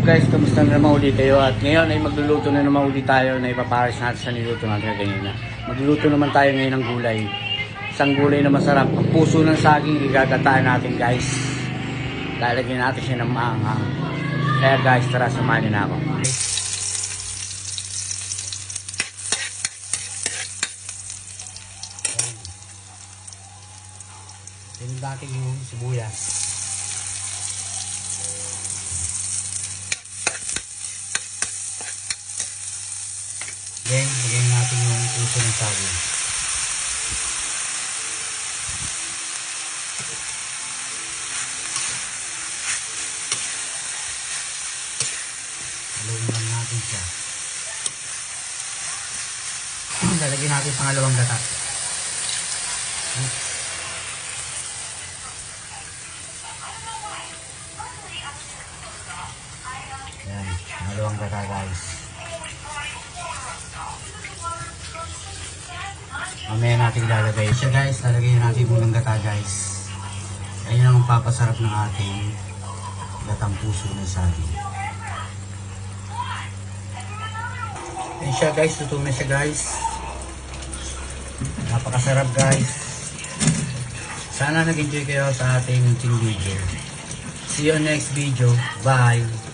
guys, kamusta na naman ulit kayo? At ngayon ay magluluto na naman ulit tayo na ipapares natin sa niluto natin kanina. Magluluto naman tayo ngayon ng gulay. Isang gulay na masarap. Ang puso ng saging igagataan natin guys. Lalagyan natin siya ng maanghang. Kaya guys, tara samahan niyo na ako. Tingnan natin yung sibuyas. Then, lagyan natin yung puso ng saging. Haluin natin siya. Lalagyan natin pangalawang gata. Yan, pangalawang gata guys. Mamaya natin ilalagay siya guys. Lalagyan natin munang gata guys. Ayan ang papasarap ng ating gatang puso ng saging. Ayan siya guys. Luto na siya guys. Napakasarap guys. Sana nag-enjoy kayo sa ating video. See you next video. Bye!